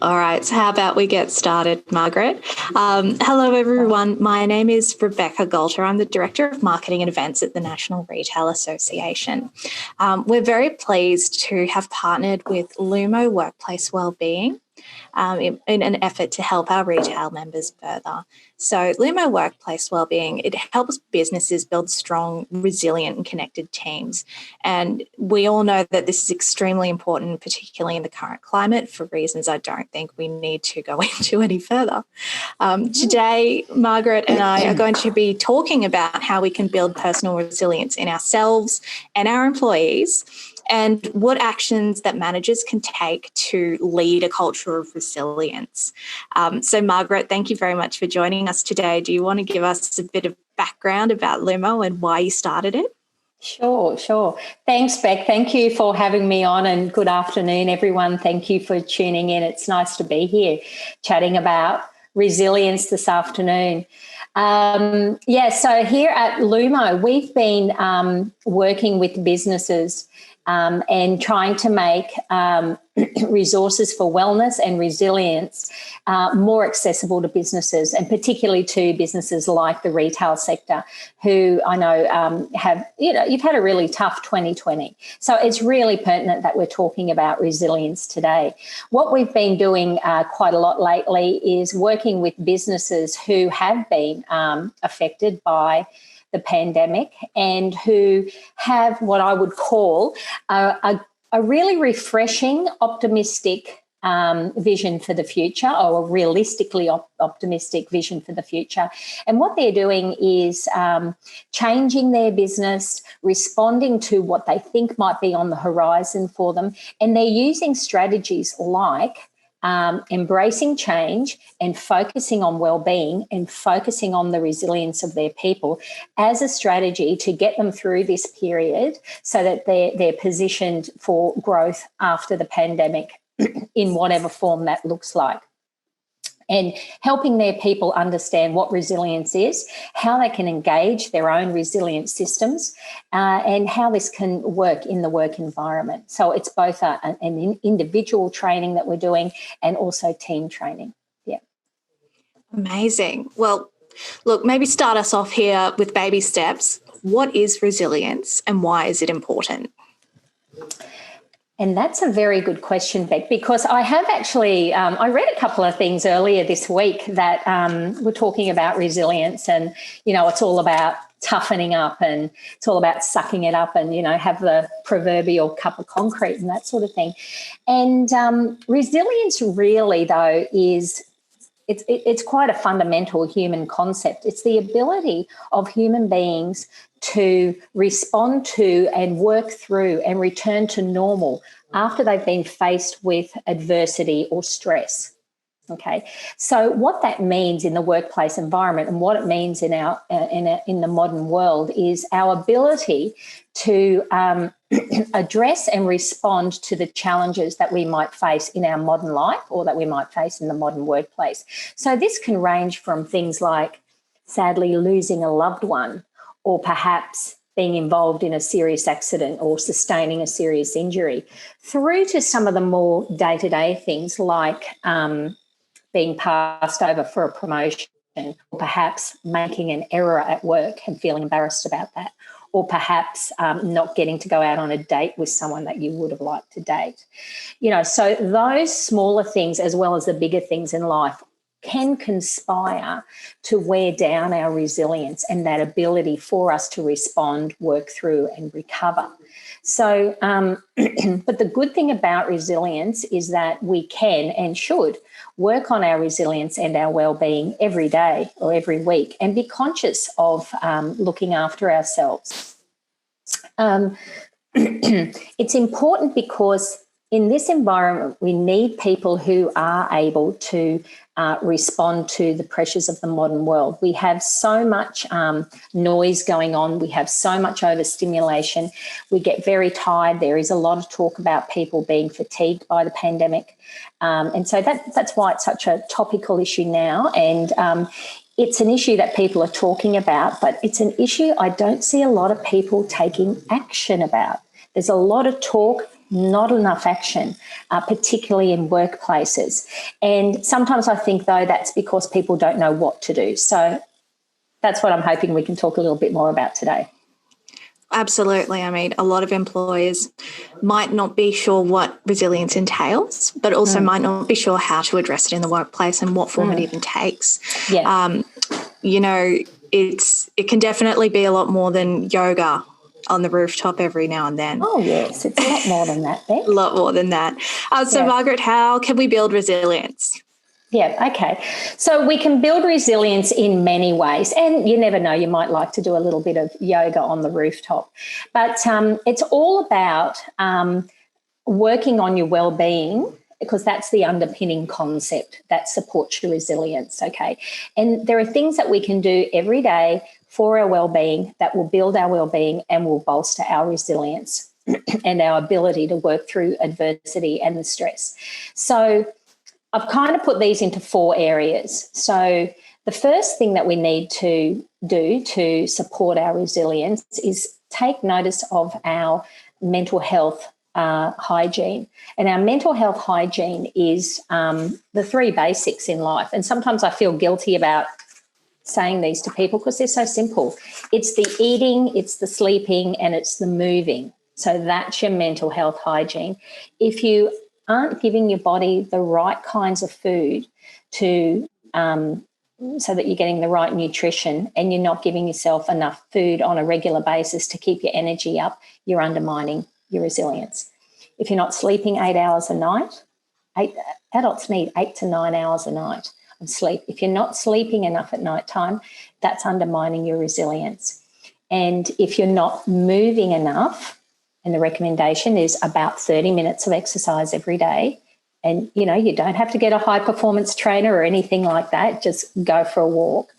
All right, so how about we get started, Margaret? Hello, everyone. My name is Rebecca Galter. I'm the Director of Marketing and Events at the National Retail Association. We're very pleased to have partnered with Lumo Workplace Wellbeing in an effort to help our retail members further. So Lumo Workplace Wellbeing, it helps businesses build strong, resilient and connected teams. And we all know that this is extremely important, particularly in the current climate, for reasons I don't think we need to go into any further. Today, Margaret and I are going to be talking about how we can build personal resilience in ourselves and our employees, and what actions that managers can take to lead a culture of resilience. So, Margaret, thank you very much for joining us today. Do you want to give us a bit of background about Lumo and why you started it? Sure. Thanks, Beck. Thank you for having me on, and good afternoon, everyone. Thank you for tuning in. It's nice to be here chatting about resilience this afternoon. So here at Lumo, we've been working with businesses and trying to make resources for wellness and resilience more accessible to businesses, and particularly to businesses like the retail sector, who I know you've had a really tough 2020. So it's really pertinent that we're talking about resilience today. What we've been doing quite a lot lately is working with businesses who have been affected by the pandemic and who have what I would call a really refreshing, optimistic vision for the future, or a realistically optimistic vision for the future. And what they're doing is changing their business, responding to what they think might be on the horizon for them. And they're using strategies like embracing change and focusing on well-being and focusing on the resilience of their people as a strategy to get them through this period, so that they're positioned for growth after the pandemic in whatever form that looks like. And helping their people understand what resilience is, how they can engage their own resilient systems, and how this can work in the work environment. So it's both an individual training that we're doing and also team training. Yeah. Amazing. Well, look, maybe start us off here with baby steps. What is resilience and why is it important? And that's a very good question, Beck, because I have actually, I read a couple of things earlier this week that were talking about resilience, and, it's all about toughening up and it's all about sucking it up and, have the proverbial cup of concrete and that sort of thing. And resilience really, though, is it's quite a fundamental human concept. It's the ability of human beings to respond to and work through and return to normal after they've been faced with adversity or stress. Okay, so what that means in the workplace environment and what it means in the modern world is our ability to address and respond to the challenges that we might face in our modern life, or that we might face in the modern workplace. So this can range from things like, sadly, losing a loved one, or perhaps being involved in a serious accident or sustaining a serious injury, through to some of the more day-to-day things like being passed over for a promotion, or perhaps making an error at work and feeling embarrassed about that, or perhaps not getting to go out on a date with someone that you would have liked to date. So those smaller things, as well as the bigger things in life, can conspire to wear down our resilience and that ability for us to respond, work through and recover. So, but the good thing about resilience is that we can and should work on our resilience and our well-being every day or every week, and be conscious of looking after ourselves. It's important because in this environment, we need people who are able to respond to the pressures of the modern world. We have so much noise going on. We have so much overstimulation. We get very tired. There is a lot of talk about people being fatigued by the pandemic. And so that's why it's such a topical issue now. And it's an issue that people are talking about, but it's an issue I don't see a lot of people taking action about. There's a lot of talk, not enough action, particularly in workplaces. And sometimes I think, though, that's because people don't know what to do. So that's what I'm hoping we can talk a little bit more about today. Absolutely. I mean, a lot of employers might not be sure what resilience entails, but also might not be sure how to address it in the workplace and what form it even takes. Yeah. You know, it can definitely be a lot more than yoga on the rooftop every now and then. Oh, yes. It's a lot more than that, Beck. A lot more than that. So, Margaret, how can we build resilience? Yeah, okay. So we can build resilience in many ways. And you never know, you might like to do a little bit of yoga on the rooftop. But it's all about working on your well-being, because that's the underpinning concept that supports your resilience, okay? And there are things that we can do every day for our well-being that will build our well-being and will bolster our resilience and our ability to work through adversity and the stress. So I've kind of put these into 4 areas. So the first thing that we need to do to support our resilience is take notice of our mental health hygiene. And our mental health hygiene is the 3 basics in life. And sometimes I feel guilty about saying these to people because they're so simple. It's the eating, it's the sleeping, and it's the moving. So that's your mental health hygiene. If you aren't giving your body the right kinds of food to so that you're getting the right nutrition, and you're not giving yourself enough food on a regular basis to keep your energy up, you're undermining your resilience. If you're not sleeping 8 hours a night, adults need 8 to 9 hours a night of sleep. If you're not sleeping enough at night time, that's undermining your resilience. And if you're not moving enough, and the recommendation is about 30 minutes of exercise every day. And, you know, you don't have to get a high-performance trainer or anything like that. Just go for a walk.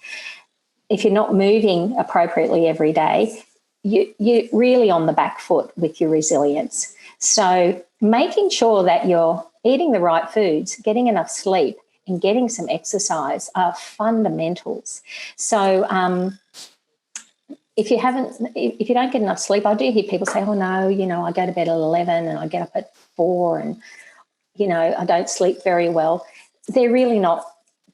If you're not moving appropriately every day, you're really on the back foot with your resilience. So making sure that you're eating the right foods, getting enough sleep, and getting some exercise are fundamentals. So if you don't get enough sleep, I do hear people say, oh, no, you know, I go to bed at 11 and I get up at 4 and, you know, I don't sleep very well. They're really not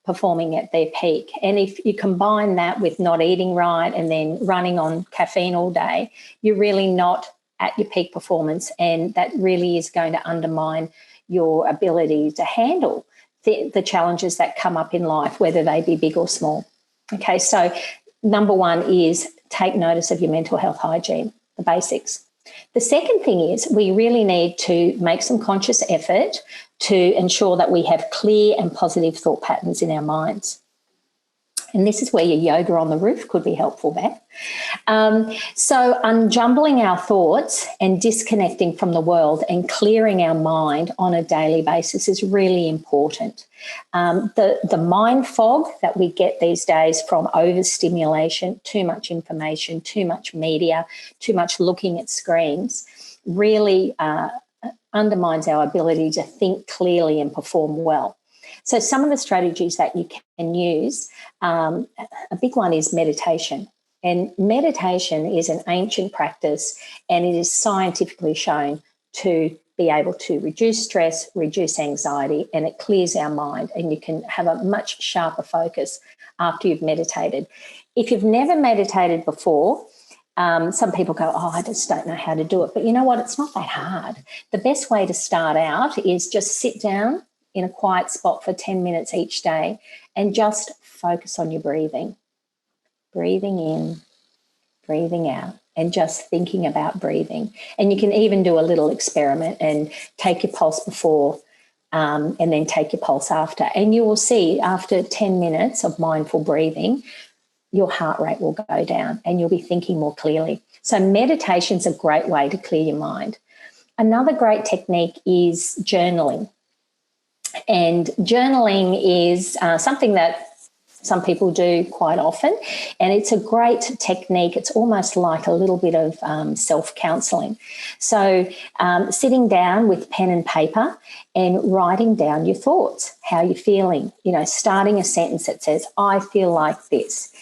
performing at their peak. And if you combine that with not eating right and then running on caffeine all day, you're really not at your peak performance, and that really is going to undermine your ability to handle the challenges that come up in life, whether they be big or small. Okay, so number 1 is take notice of your mental health hygiene, the basics. The second thing is we really need to make some conscious effort to ensure that we have clear and positive thought patterns in our minds. And this is where your yoga on the roof could be helpful, Beth. So unjumbling our thoughts and disconnecting from the world and clearing our mind on a daily basis is really important. The mind fog that we get these days from overstimulation, too much information, too much media, too much looking at screens really undermines our ability to think clearly and perform well. So some of the strategies that you can use, a big one is meditation. And meditation is an ancient practice, and it is scientifically shown to be able to reduce stress, reduce anxiety, and it clears our mind, and you can have a much sharper focus after you've meditated. If you've never meditated before, some people go, oh, I just don't know how to do it. But you know what? It's not that hard. The best way to start out is just sit down in a quiet spot for 10 minutes each day and just focus on your breathing. Breathing in, breathing out, and just thinking about breathing. And you can even do a little experiment and take your pulse before and then take your pulse after. And you will see after 10 minutes of mindful breathing, your heart rate will go down and you'll be thinking more clearly. So meditation is a great way to clear your mind. Another great technique is journaling. And journaling is something that some people do quite often, and it's a great technique. It's almost like a little bit of self-counselling. So sitting down with pen and paper and writing down your thoughts, how you're feeling, you know, starting a sentence that says, I feel like this.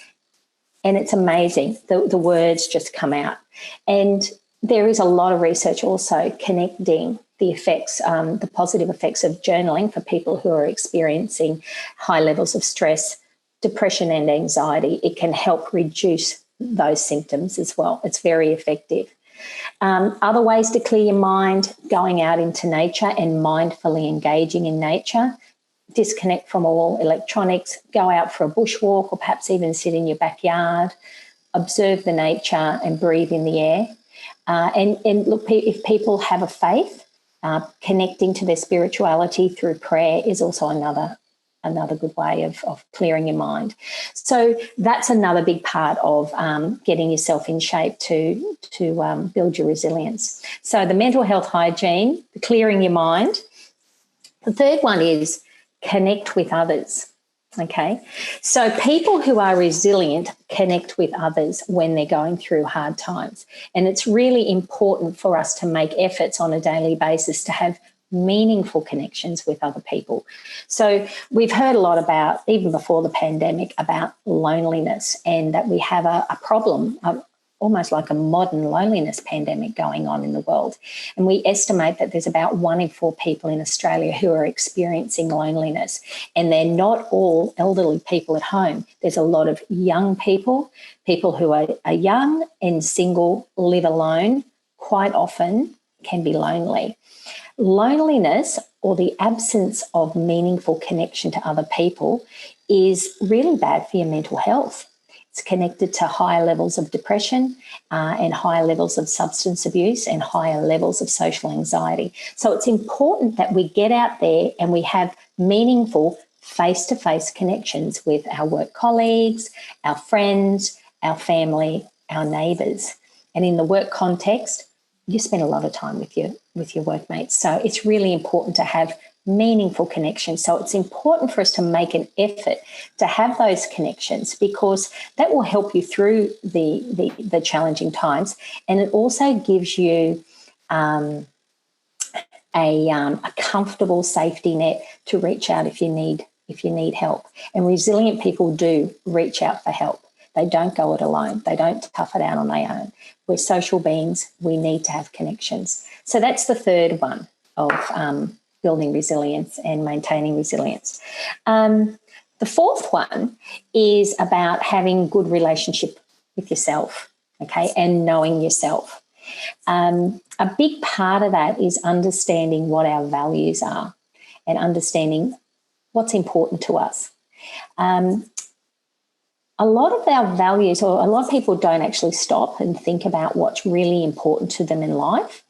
And it's amazing. The words just come out. And there is a lot of research also connecting the effects, the positive effects of journaling for people who are experiencing high levels of stress, depression and anxiety. It can help reduce those symptoms as well. It's very effective. Other ways to clear your mind, going out into nature and mindfully engaging in nature. Disconnect from all electronics, go out for a bushwalk or perhaps even sit in your backyard, observe the nature and breathe in the air. And look, if people have a faith, connecting to their spirituality through prayer is also another good way of clearing your mind. So that's another big part of getting yourself in shape to build your resilience. So the mental health hygiene, the clearing your mind. The third one is connect with others. Okay, so people who are resilient connect with others when they're going through hard times. And it's really important for us to make efforts on a daily basis to have meaningful connections with other people. So we've heard a lot about, even before the pandemic, about loneliness, and that we have a problem, almost like a modern loneliness pandemic going on in the world. And we estimate that there's about 1 in 4 people in Australia who are experiencing loneliness. And they're not all elderly people at home. There's a lot of young people who are young and single, live alone, quite often can be lonely. Loneliness, or the absence of meaningful connection to other people, is really bad for your mental health. It's connected to higher levels of depression and higher levels of substance abuse and higher levels of social anxiety. So it's important that we get out there and we have meaningful face-to-face connections with our work colleagues, our friends, our family, our neighbours. And in the work context, you spend a lot of time with your workmates. So it's really important to have meaningful connections. So it's important for us to make an effort to have those connections, because that will help you through the challenging times, and it also gives you a comfortable safety net to reach out if you need help. And resilient people do reach out for help. They don't go it alone. They don't tough it out on their own. We're social beings. We need to have connections. So that's the third one of building resilience and maintaining resilience. The fourth one is about having good relationship with yourself, okay, and knowing yourself. A big part of that is understanding what our values are and understanding what's important to us. A lot of our values, or a lot of people don't actually stop and think about what's really important to them in life.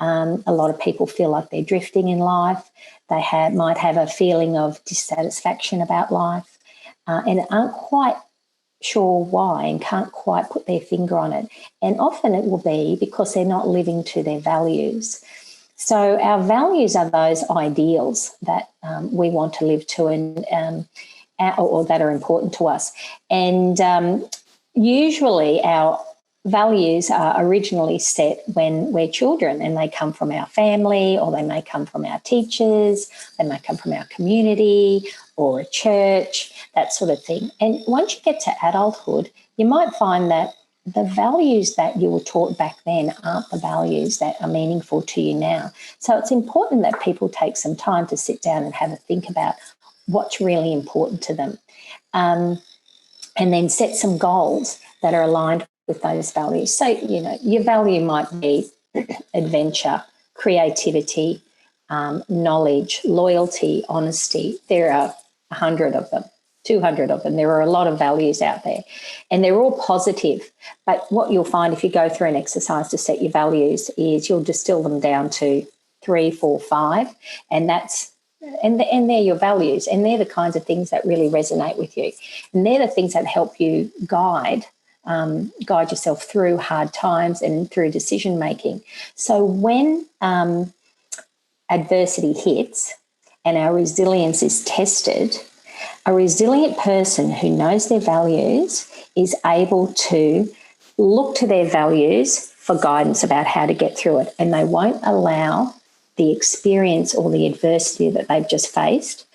A lot of people feel like they're drifting in life. They might have a feeling of dissatisfaction about life and aren't quite sure why and can't quite put their finger on it. And often it will be because they're not living to their values. So our values are those ideals that we want to live to and or that are important to us. And usually our values are originally set when we're children, and they come from our family, or they may come from our teachers, they may come from our community or a church, that sort of thing. And once you get to adulthood, you might find that the values that you were taught back then aren't the values that are meaningful to you now. So it's important that people take some time to sit down and have a think about what's really important to them, and then set some goals that are aligned with those values. So, your value might be adventure, creativity, knowledge, loyalty, honesty. There are 100 of them, 200 of them. There are a lot of values out there, and they're all positive. But what you'll find if you go through an exercise to set your values is you'll distill them down to 3, 4, 5, and they're your values, and they're the kinds of things that really resonate with you. And they're the things that help you guide yourself through hard times and through decision making. So when adversity hits and our resilience is tested, a resilient person who knows their values is able to look to their values for guidance about how to get through it, and they won't allow the experience or the adversity that they've just faced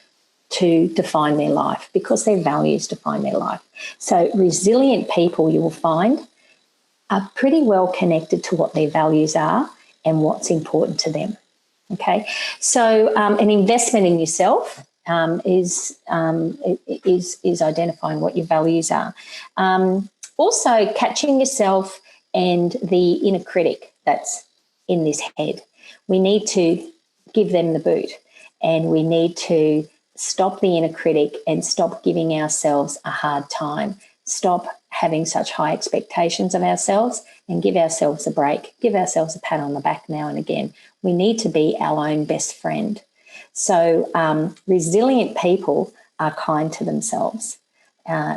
to define their life, because their values define their life. So resilient people, you will find, are pretty well connected to what their values are and what's important to them. Okay, so an investment in yourself is identifying what your values are. Also, catching yourself and the inner critic that's in this head. We need to give them the boot, and we need to stop the inner critic and stop giving ourselves a hard time. Stop having such high expectations of ourselves and give ourselves a break. Give ourselves a pat on the back now and again. We need to be our own best friend. So resilient people are kind to themselves.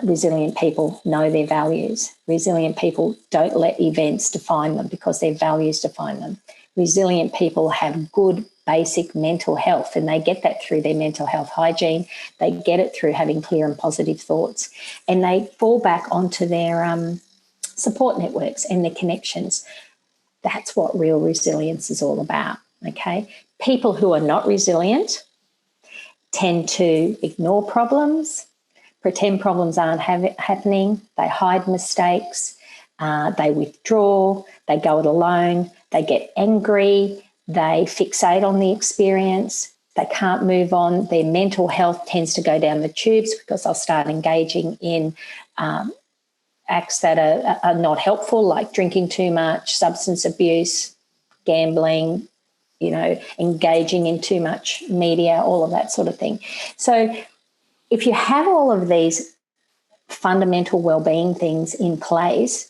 Resilient people know their values. Resilient people don't let events define them because their values define them. Resilient people have good basic mental health, and they get that through their mental health hygiene. They get it through having clear and positive thoughts, and they fall back onto their support networks and their connections. That's what real resilience is all about, okay? People who are not resilient tend to ignore problems, pretend problems aren't happening, they hide mistakes, they withdraw, they go it alone, they get angry, they fixate on the experience, they can't move on, their mental health tends to go down the tubes because they'll start engaging in acts that are not helpful, like drinking too much, substance abuse, gambling, engaging in too much media, all of that sort of thing. So if you have all of these fundamental wellbeing things in place,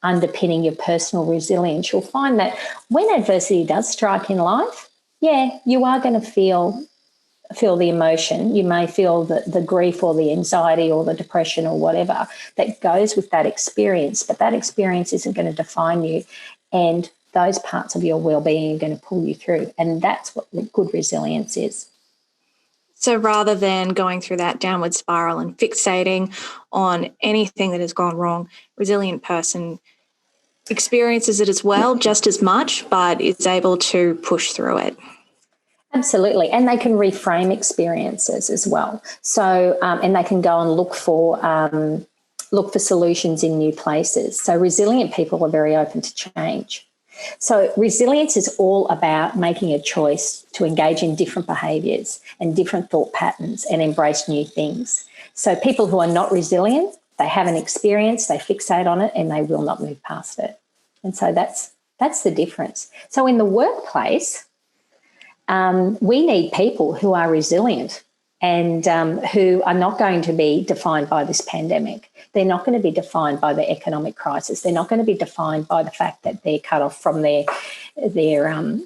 underpinning your personal resilience, you'll find that when adversity does strike in life, you are going to feel the emotion. You may feel the grief or the anxiety or the depression or whatever that goes with that experience, but that experience isn't going to define you, and those parts of your well-being are going to pull you through, and that's what good resilience is. So rather than going through that downward spiral and fixating on anything that has gone wrong, resilient person experiences it as well, just as much, but is able to push through it. Absolutely. And they can reframe experiences as well. So, and they can go and look for solutions in new places. So resilient people are very open to change. So resilience is all about making a choice to engage in different behaviours and different thought patterns and embrace new things. So people who are not resilient, they have an experience, they fixate on it, and they will not move past it. And so that's the difference. So in the workplace, we need people who are resilient and who are not going to be defined by this pandemic. They're not going to be defined by the economic crisis. They're not going to be defined by the fact that they're cut off from their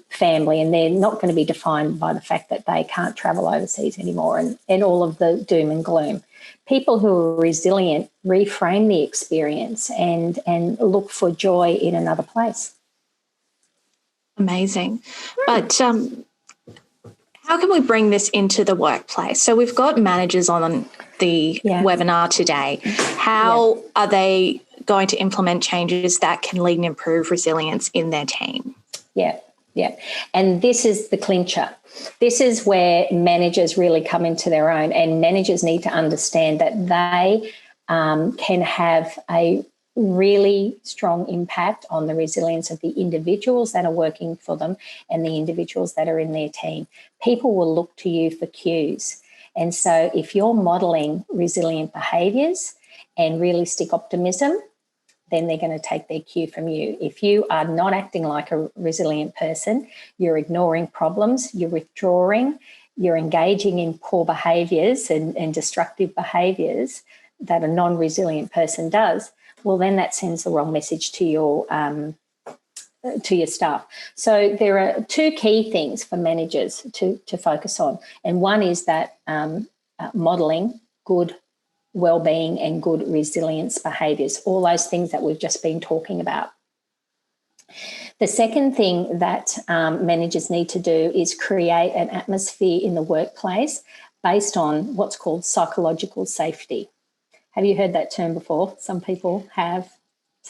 family, and they're not going to be defined by the fact that they can't travel overseas anymore and all of the doom and gloom. People who are resilient reframe the experience and look for joy in another place. Amazing. But how can we bring this into the workplace? So we've got managers on the webinar today. How are they going to implement changes that can lead and improve resilience in their team? Yeah. And this is the clincher. This is where managers really come into their own, and managers need to understand that they can have a really strong impact on the resilience of the individuals that are working for them and the individuals that are in their team. People will look to you for cues. And so if you're modelling resilient behaviours and realistic optimism, then they're going to take their cue from you. If you are not acting like a resilient person, you're ignoring problems, you're withdrawing, you're engaging in poor behaviours and destructive behaviours that a non-resilient person does, well, then that sends the wrong message to your staff. So there are two key things for managers to focus on. And one is that modelling good wellbeing and good resilience behaviours, all those things that we've just been talking about. The second thing that managers need to do is create an atmosphere in the workplace based on what's called psychological safety. Have you heard that term before? Some people have.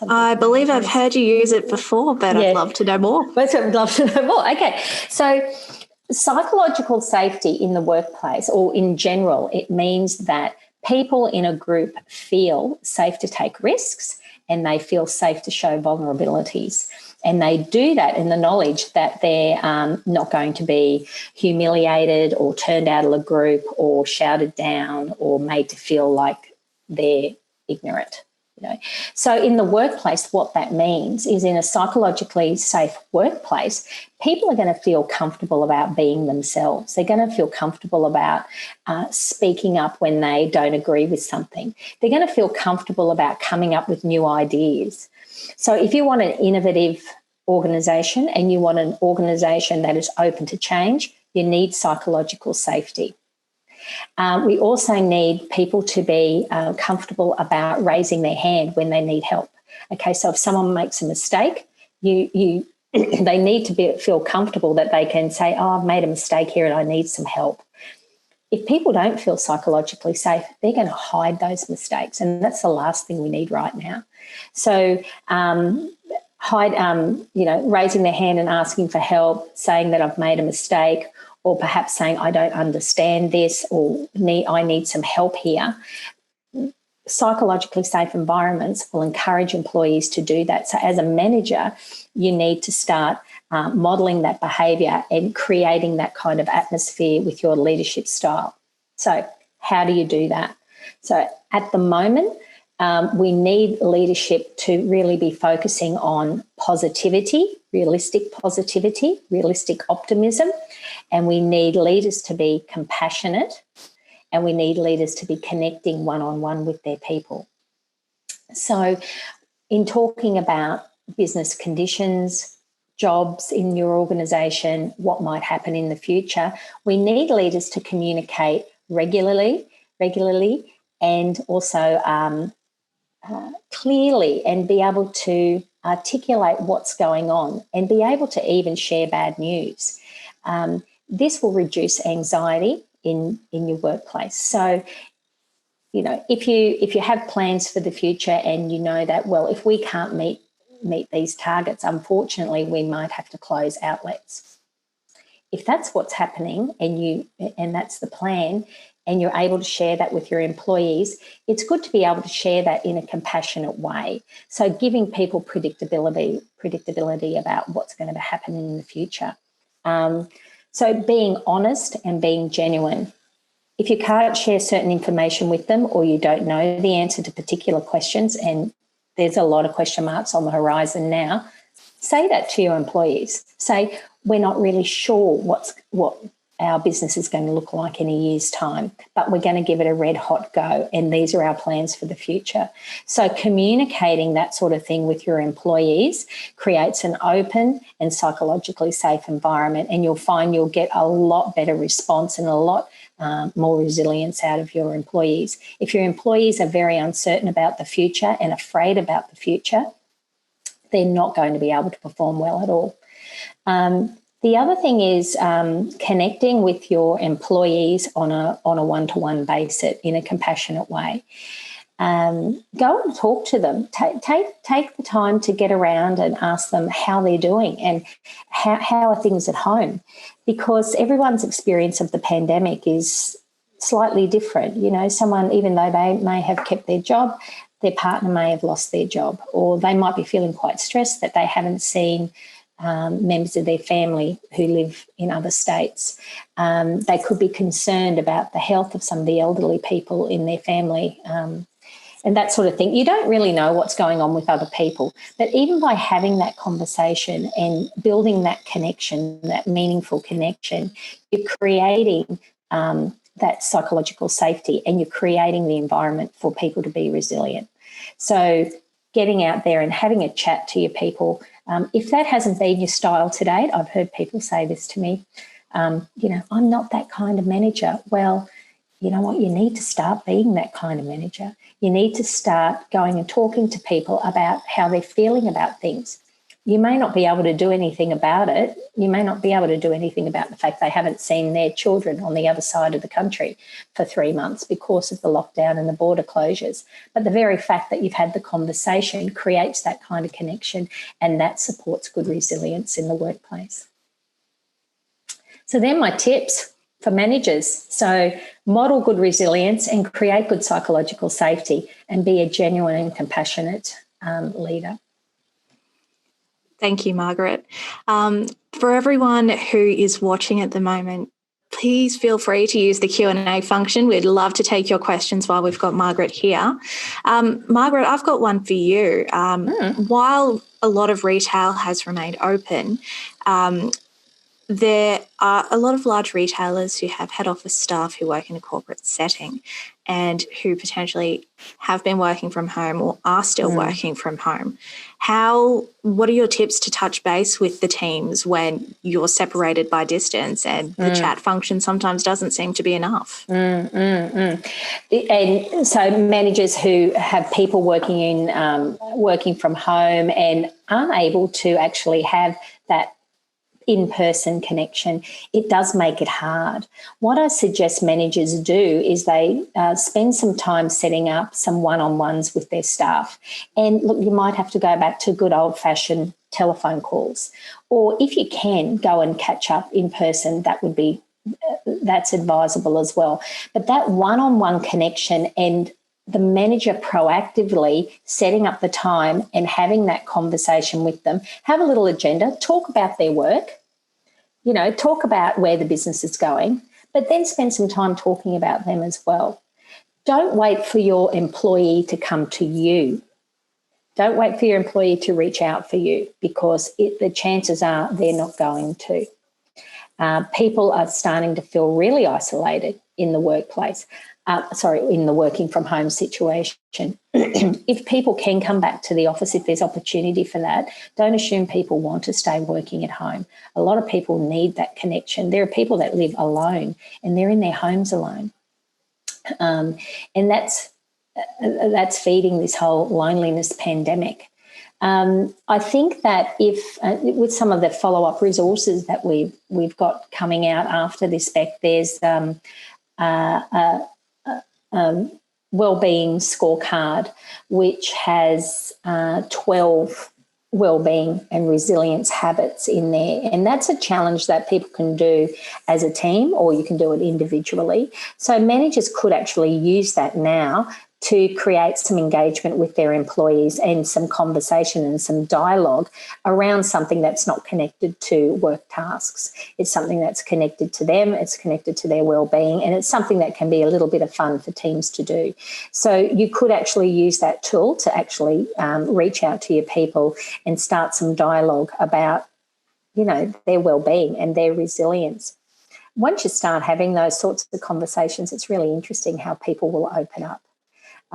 I believe I've heard you use it before, but I'd love to know more. I'd love to know more. Okay. So psychological safety in the workplace, or in general, it means that people in a group feel safe to take risks and they feel safe to show vulnerabilities. And they do that in the knowledge that they're not going to be humiliated or turned out of a group or shouted down or made to feel like they're ignorant. So in the workplace, what that means is in a psychologically safe workplace, people are going to feel comfortable about being themselves. They're going to feel comfortable about speaking up when they don't agree with something. They're going to feel comfortable about coming up with new ideas. So if you want an innovative organisation and you want an organisation that is open to change, you need psychological safety. We also need people to be comfortable about raising their hand when they need help. Okay, so if someone makes a mistake, they need to feel comfortable that they can say, oh, I've made a mistake here and I need some help. If people don't feel psychologically safe, they're going to hide those mistakes, and that's the last thing we need right now. So raising their hand and asking for help, saying that I've made a mistake, or perhaps saying, I don't understand this, or I need some help here. Psychologically safe environments will encourage employees to do that. So as a manager, you need to start modelling that behaviour and creating that kind of atmosphere with your leadership style. So how do you do that? So at the moment, we need leadership to really be focusing on positivity, realistic optimism, and we need leaders to be compassionate, and we need leaders to be connecting one-on-one with their people. So in talking about business conditions, jobs in your organisation, what might happen in the future, we need leaders to communicate regularly, and also clearly, and be able to articulate what's going on and be able to even share bad news. This will reduce anxiety in your workplace. So, if you have plans for the future and you know that, well, if we can't meet these targets, unfortunately, we might have to close outlets. If that's what's happening and that's the plan, and you're able to share that with your employees, it's good to be able to share that in a compassionate way. So giving people predictability about what's going to happen in the future. So being honest and being genuine. If you can't share certain information with them, or you don't know the answer to particular questions, and there's a lot of question marks on the horizon now, say that to your employees. Say, we're not really sure what our business is going to look like in a year's time, but we're going to give it a red hot go, and these are our plans for the future. So communicating that sort of thing with your employees creates an open and psychologically safe environment, and you'll find you'll get a lot better response and a lot more resilience out of your employees. If your employees are very uncertain about the future and afraid about the future, they're not going to be able to perform well at all. The other thing is connecting with your employees on a one-to-one basis in a compassionate way. Go and talk to them. Take the time to get around and ask them how they're doing and how are things at home, because everyone's experience of the pandemic is slightly different. Someone, even though they may have kept their job, their partner may have lost their job, or they might be feeling quite stressed that they haven't seen members of their family who live in other states. They could be concerned about the health of some of the elderly people in their family, and that sort of thing. You don't really know what's going on with other people, but even by having that conversation and building that connection, that meaningful connection, you're creating that psychological safety, and you're creating the environment for people to be resilient. So getting out there and having a chat to your people, if that hasn't been your style to date, I've heard people say this to me, I'm not that kind of manager. Well, you know what? You need to start being that kind of manager. You need to start going and talking to people about how they're feeling about things. You may not be able to do anything about it. You may not be able to do anything about the fact they haven't seen their children on the other side of the country for 3 months because of the lockdown and the border closures. But the very fact that you've had the conversation creates that kind of connection, and that supports good resilience in the workplace. So they're my tips for managers. So model good resilience and create good psychological safety, and be a genuine and compassionate leader. Thank you, Margaret. For everyone who is watching at the moment, please feel free to use the Q&A function. We'd love to take your questions while we've got Margaret here. Margaret, I've got one for you. While a lot of retail has remained open, there are a lot of large retailers who have head office staff who work in a corporate setting and who potentially have been working from home or are still working from home. What are your tips to touch base with the teams when you're separated by distance and the chat function sometimes doesn't seem to be enough? And so managers who have people working from home and aren't able to actually have that in-person connection, it does make it hard. What I suggest managers do is they spend some time setting up some one-on-ones with their staff. And look, you might have to go back to good old-fashioned telephone calls, or if you can go and catch up in person, that's advisable as well. But that one-on-one connection and the manager proactively setting up the time and having that conversation with them, have a little agenda, talk about their work, talk about where the business is going, but then spend some time talking about them as well. Don't wait for your employee to come to you. Don't wait for your employee to reach out for you, because the chances are they're not going to. People are starting to feel really isolated in the workplace. In the working from home situation. If people can come back to the office, if there's opportunity for that, don't assume people want to stay working at home. A lot of people need that connection. There are people that live alone and they're in their homes alone. And that's feeding this whole loneliness pandemic. I think that if with some of the follow-up resources that we've got coming out after this, Beck, there's wellbeing scorecard, which has 12 wellbeing and resilience habits in there. And that's a challenge that people can do as a team, or you can do it individually. So managers could actually use that now to create some engagement with their employees and some conversation and some dialogue around something that's not connected to work tasks. It's something that's connected to them, it's connected to their well-being, and it's something that can be a little bit of fun for teams to do. So you could actually use that tool to actually reach out to your people and start some dialogue about, their well-being and their resilience. Once you start having those sorts of conversations, it's really interesting how people will open up.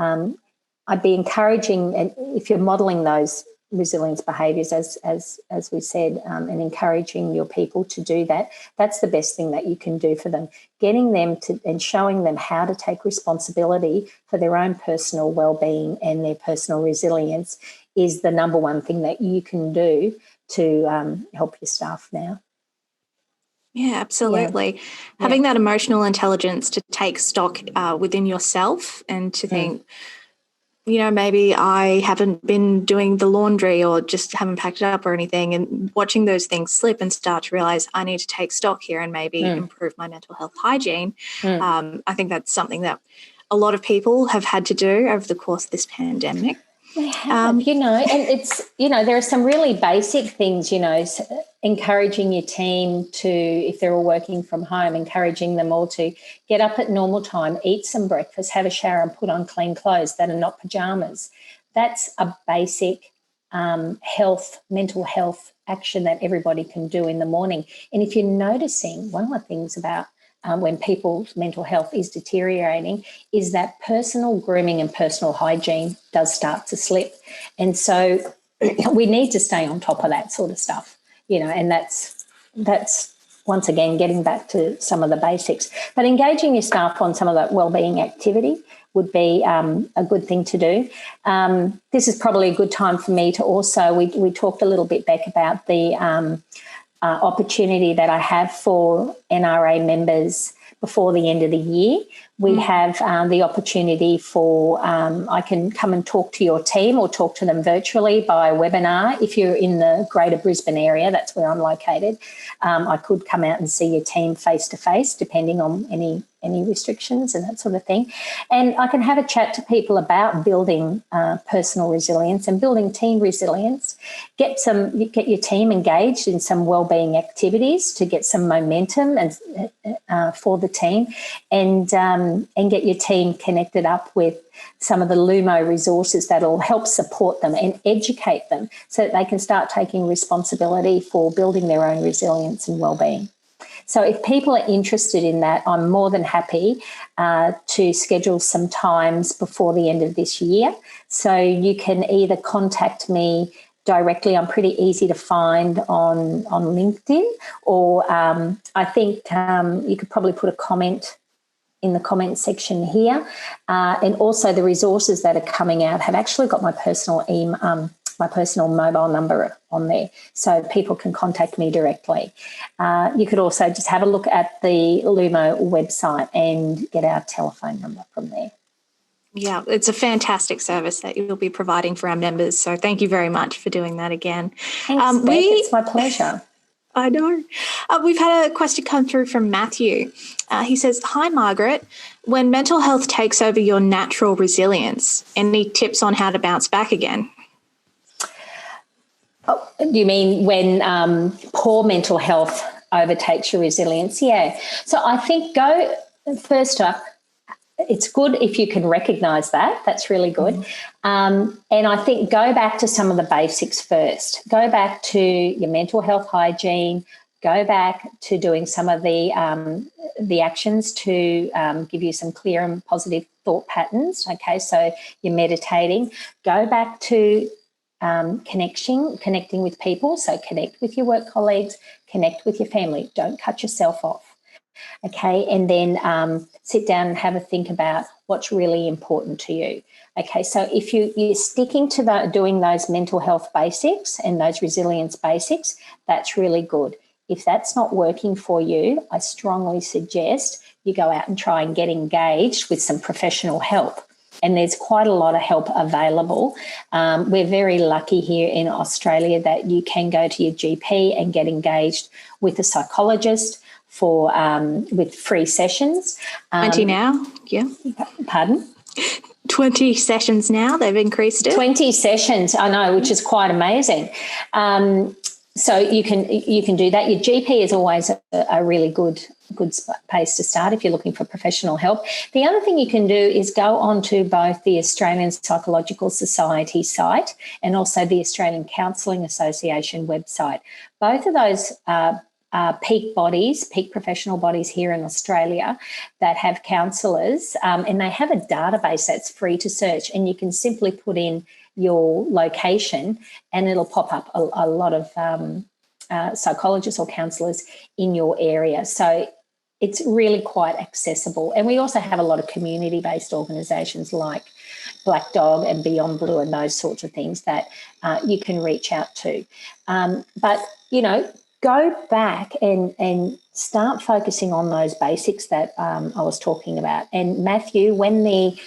I'd be encouraging, and if you're modelling those resilience behaviours, as we said, and encouraging your people to do that, that's the best thing that you can do for them. Getting them to and showing them how to take responsibility for their own personal well-being and their personal resilience is the number one thing that you can do to help your staff now. Yeah, absolutely. Having that emotional intelligence to take stock within yourself and to think, maybe I haven't been doing the laundry or just haven't packed it up or anything, and watching those things slip and start to realise I need to take stock here and maybe improve my mental health hygiene. I think that's something that a lot of people have had to do over the course of this pandemic. They have, and it's, there are some really basic things, encouraging your team to, if they're all working from home, encouraging them all to get up at normal time, eat some breakfast, have a shower and put on clean clothes that are not pajamas. That's a basic mental health action that everybody can do in the morning. And if you're noticing, one of the things about when people's mental health is deteriorating is that personal grooming and personal hygiene does start to slip. And so we need to stay on top of that sort of stuff, and that's once again getting back to some of the basics. But engaging your staff on some of that wellbeing activity would be a good thing to do. This is probably a good time for me to also, we talked a little bit, Beck, about the opportunity that I have for NRA members before the end of the year. We have the opportunity for, I can come and talk to your team or talk to them virtually by webinar. If you're in the Greater Brisbane area, that's where I'm located. I could come out and see your team face to face, depending on any any restrictions and that sort of thing. And I can have a chat to people about building personal resilience and building team resilience. Get your team engaged in some wellbeing activities to get some momentum and for the team, and get your team connected up with some of the Lumo resources that will help support them and educate them so that they can start taking responsibility for building their own resilience and wellbeing. So if people are interested in that, I'm more than happy to schedule some times before the end of this year. So you can either contact me directly. I'm pretty easy to find on LinkedIn, or I think you could probably put a comment in the comment section here. And also the resources that are coming out have actually got my personal email, my personal mobile number on there, so people can contact me directly. You could also just have a look at the Lumo website and get our telephone number from there. Yeah, it's a fantastic service that you'll be providing for our members. So thank you very much for doing that again. Thanks, Beck. It's my pleasure. I know. We've had a question come through from Matthew. He says, "Hi, Margaret. When mental health takes over your natural resilience, any tips on how to bounce back again?" Oh, you mean when poor mental health overtakes your resilience? Yeah. So I think first up, it's good if you can recognise that. That's really good. Mm-hmm. And I think go back to some of the basics first. Go back to your mental health hygiene. Go back to doing some of the actions to give you some clear and positive thought patterns. Okay, so you're meditating. Go back to connecting with people. So connect with your work colleagues, connect with your family. Don't cut yourself off. Okay, and then sit down and have a think about what's really important to you. Okay, so if you're sticking to doing those mental health basics and those resilience basics, that's really good. If that's not working for you, I strongly suggest you go out and try and get engaged with some professional help. And there's quite a lot of help available. We're very lucky here in Australia that you can go to your GP and get engaged with a psychologist with free sessions. 20 now, yeah. Pardon? 20 sessions now, they've increased it. 20 sessions, I know, which is quite amazing. So you can do that. Your GP is always a really good place to start if you're looking for professional help. The other thing you can do is go onto both the Australian Psychological Society site and also the Australian Counselling Association website. Both of those peak professional bodies here in Australia that have counsellors, and they have a database that's free to search, and you can simply put in your location and it'll pop up a lot of psychologists or counsellors in your area. So it's really quite accessible. And we also have a lot of community-based organisations like Black Dog and Beyond Blue and those sorts of things that you can reach out to. But, go back and start focusing on those basics that I was talking about. And Matthew, when the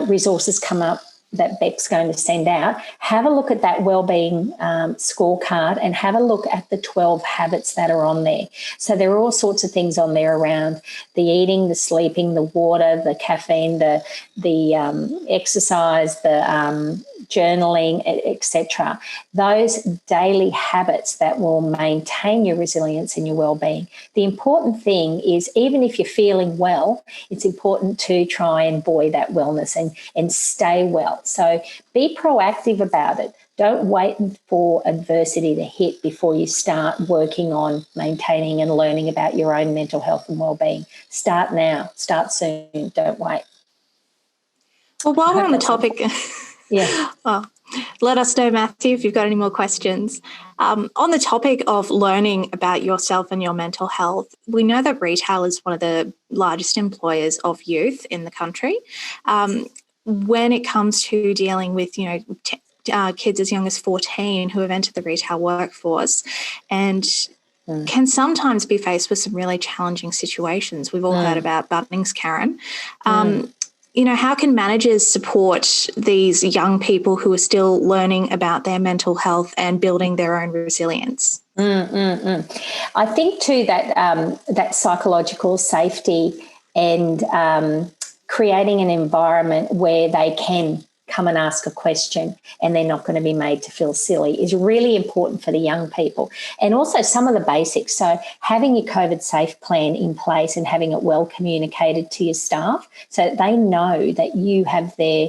resources come up that Beck's going to send out, have a look at that wellbeing scorecard and have a look at the 12 habits that are on there. So there are all sorts of things on there around the eating, the sleeping, the water, the caffeine, the exercise, the journaling, etc. Those daily habits that will maintain your resilience and your wellbeing. The important thing is, even if you're feeling well, it's important to try and buoy that wellness and stay well. So be proactive about it. Don't wait for adversity to hit before you start working on maintaining and learning about your own mental health and wellbeing. Start now. Start soon. Don't wait. Well, while we're on the topic... Yeah. Let us know, Matthew, if you've got any more questions. On the topic of learning about yourself and your mental health, we know that retail is one of the largest employers of youth in the country. When it comes to dealing with, kids as young as 14 who have entered the retail workforce and can sometimes be faced with some really challenging situations. We've all heard about Bunnings, Karen. How can managers support these young people who are still learning about their mental health and building their own resilience? I think too that that psychological safety and creating an environment where they can come and ask a question and they're not going to be made to feel silly is really important for the young people. And also some of the basics. So having your COVID safe plan in place and having it well communicated to your staff so that they know that you have their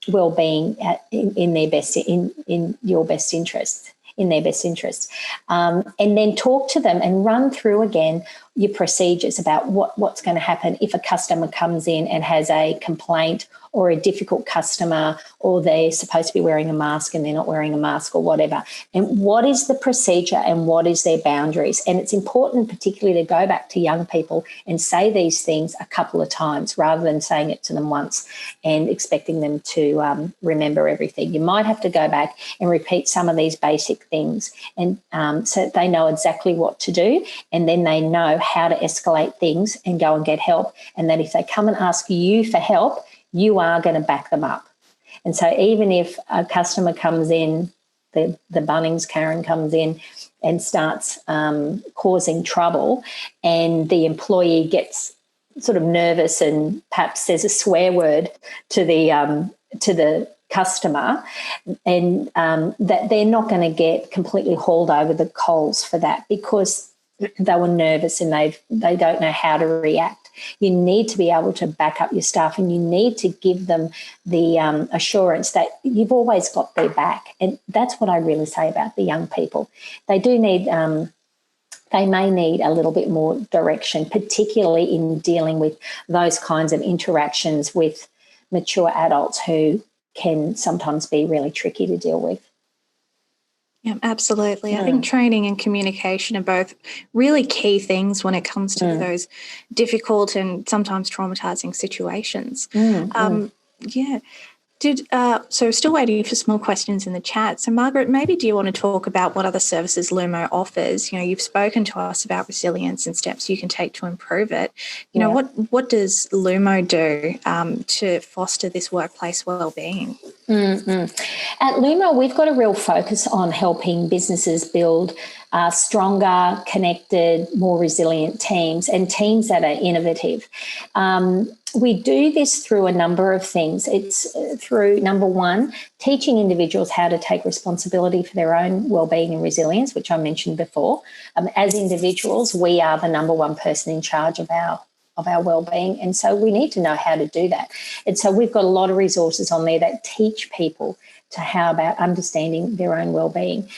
well-being in their best in your best interest. In their best interest. And then talk to them and run through again your procedures about what's going to happen if a customer comes in and has a complaint or a difficult customer, or they're supposed to be wearing a mask and they're not wearing a mask or whatever. And what is the procedure and what is their boundaries? And it's important particularly to go back to young people and say these things a couple of times rather than saying it to them once and expecting them to remember everything. You might have to go back and repeat some of these basic things and so that they know exactly what to do, and then they know how to escalate things and go and get help, and that if they come and ask you for help, you are going to back them up. And so even if a customer comes in, the Bunnings Karen comes in and starts causing trouble, and the employee gets sort of nervous and perhaps says a swear word to the customer, and that they're not going to get completely hauled over the coals for that because they were nervous and they don't know how to react. You need to be able to back up your staff, and you need to give them the assurance that you've always got their back. And that's what I really say about the young people. They do need, they may need a little bit more direction, particularly in dealing with those kinds of interactions with mature adults who can sometimes be really tricky to deal with. Yeah, absolutely. I think training and communication are both really key things when it comes to those difficult and sometimes traumatizing situations. Yeah. So still waiting for some more questions in the chat. So Margaret, maybe do you want to talk about what other services Lumo offers? You know, you've spoken to us about resilience and steps you can take to improve it. You know, what does Lumo do to foster this workplace wellbeing? At Lumo, we've got a real focus on helping businesses build stronger, connected, more resilient teams, and teams that are innovative. We do this through a number of things. It's through, number one, teaching individuals how to take responsibility for their own wellbeing and resilience, which I mentioned before. As individuals, we are the number one person in charge of our wellbeing, and so we need to know how to do that. And so we've got a lot of resources on there that teach people to how about understanding their own wellbeing.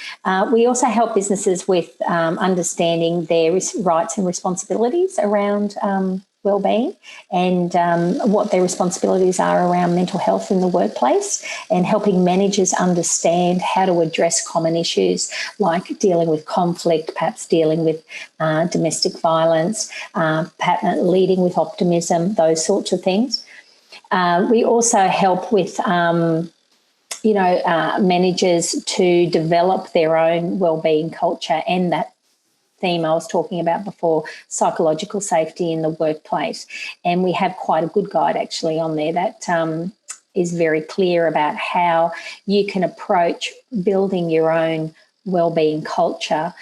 We also help businesses with understanding their rights and responsibilities around wellbeing, and what their responsibilities are around mental health in the workplace, and helping managers understand how to address common issues like dealing with conflict, perhaps dealing with domestic violence, perhaps leading with optimism, those sorts of things. We also help with managers to develop their own wellbeing culture, and that theme I was talking about before, psychological safety in the workplace. And we have quite a good guide actually on there that is very clear about how you can approach building your own wellbeing culture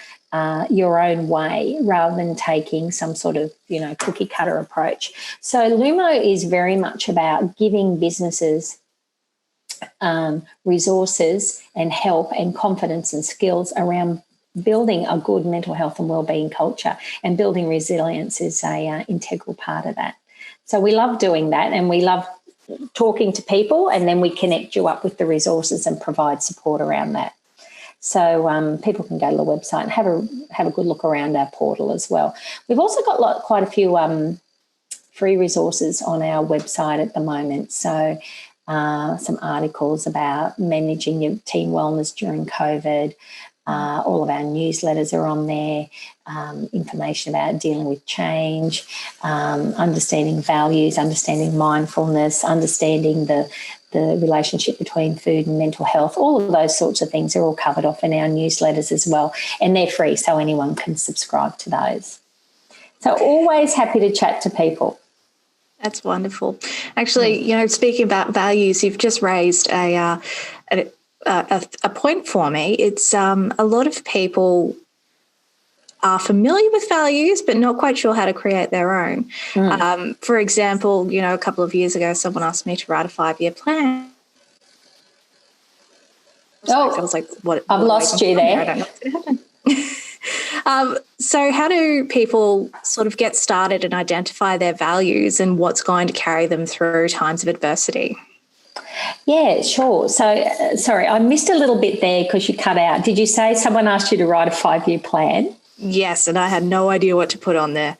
your own way, rather than taking some sort of, cookie cutter approach. So Lumo is very much about giving businesses resources and help and confidence and skills around building a good mental health and wellbeing culture, and building resilience is a integral part of that. So we love doing that, and we love talking to people, and then we connect you up with the resources and provide support around that. So people can go to the website and have a good look around our portal as well. We've also got quite a few free resources on our website at the moment. So some articles about managing your team wellness during COVID. All of our newsletters are on there, information about dealing with change, understanding values, understanding mindfulness, understanding the relationship between food and mental health. All of those sorts of things are all covered off in our newsletters as well, and they're free, so anyone can subscribe to those. So always happy to chat to people. That's wonderful. Actually, speaking about values, you've just raised a point for me. It's a lot of people are familiar with values but not quite sure how to create their own. For example, a couple of years ago, someone asked me to write a 5-year plan. I was like, what? I've lost you there. I don't know what's going to happen. So how do people sort of get started and identify their values and what's going to carry them through times of adversity? Yeah, sure. So, sorry, I missed a little bit there because you cut out. Did you say someone asked you to write a 5-year plan? Yes, and I had no idea what to put on there.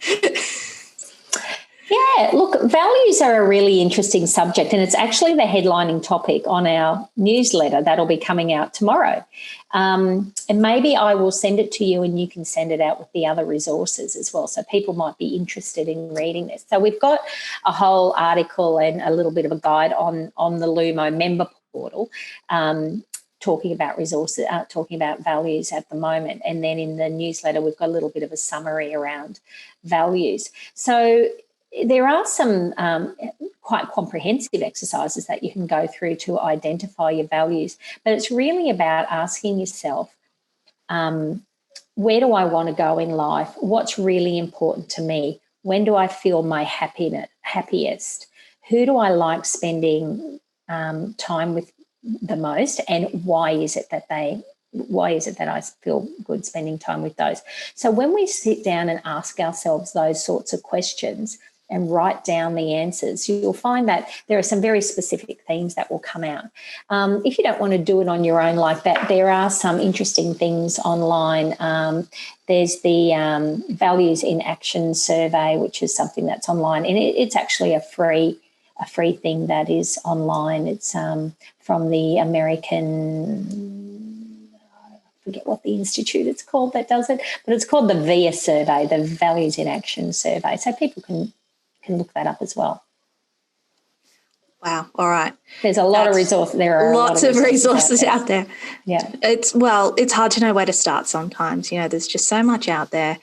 Yeah, look, values are a really interesting subject, and it's actually the headlining topic on our newsletter that'll be coming out tomorrow. And maybe I will send it to you and you can send it out with the other resources as well, so people might be interested in reading this. So we've got a whole article and a little bit of a guide on the Lumo member portal, talking about resources, talking about values at the moment. And then in the newsletter, we've got a little bit of a summary around values. So there are some quite comprehensive exercises that you can go through to identify your values, but it's really about asking yourself, where do I want to go in life? What's really important to me? When do I feel my happiest? Who do I like spending time with the most, and why is it that I feel good spending time with those? So when we sit down and ask ourselves those sorts of questions and write down the answers, you'll find that there are some very specific themes that will come out. If you don't want to do it on your own like that, there are some interesting things online. There's the Values in Action survey, which is something that's online, and it's actually a free thing that is online. It's from the American, I forget what the institute it's called that does it, but it's called the VIA survey, the Values in Action survey. So people can look that up as well. Wow. All right. There's a lot of resources. There are lots of resources out there. Yeah. It's hard to know where to start sometimes. There's just so much out there.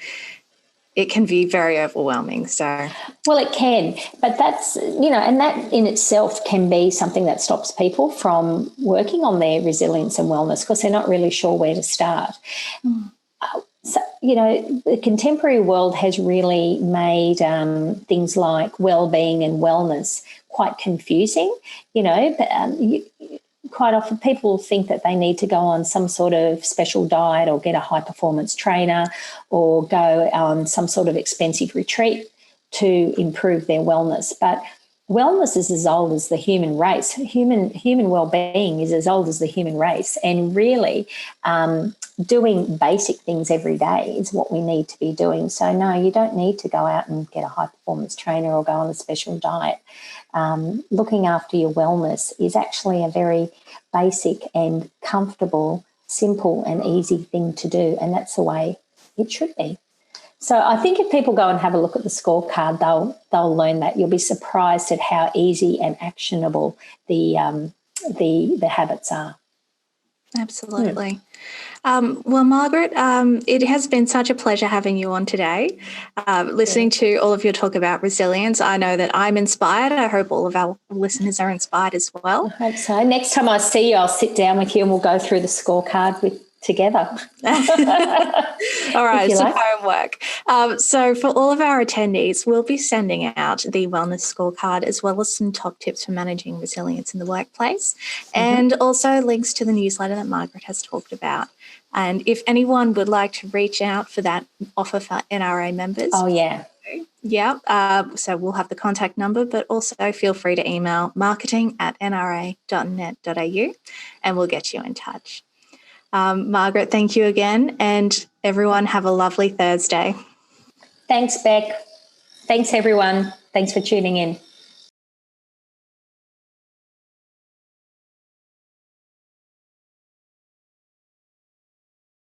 It can be very overwhelming. So, well, it can, but that's, and that in itself can be something that stops people from working on their resilience and wellness because they're not really sure where to start. So, the contemporary world has really made things like well-being and wellness quite confusing. Quite often people think that they need to go on some sort of special diet or get a high-performance trainer or go on some sort of expensive retreat to improve their wellness. But wellness is as old as the human race. Human well-being is as old as the human race, and really doing basic things every day is what we need to be doing. So no, you don't need to go out and get a high-performance trainer or go on a special diet. Looking after your wellness is actually a very basic and comfortable, simple and easy thing to do, and that's the way it should be. So I think if people go and have a look at the scorecard, they'll learn that. You'll be surprised at how easy and actionable the habits are. Absolutely. Well, Margaret, it has been such a pleasure having you on today, listening to all of your talk about resilience. I know that I'm inspired. I hope all of our listeners are inspired as well. I hope so. Next time I see you, I'll sit down with you and we'll go through the scorecard together. All right, some homework. So for all of our attendees, we'll be sending out the wellness scorecard as well as some top tips for managing resilience in the workplace, and also links to the newsletter that Margaret has talked about. And if anyone would like to reach out for that offer for NRA members. Oh, yeah. Yeah. So we'll have the contact number, but also feel free to email marketing@nra.net.au and we'll get you in touch. Margaret, thank you again, and everyone have a lovely Thursday. Thanks, Beck. Thanks, everyone. Thanks for tuning in.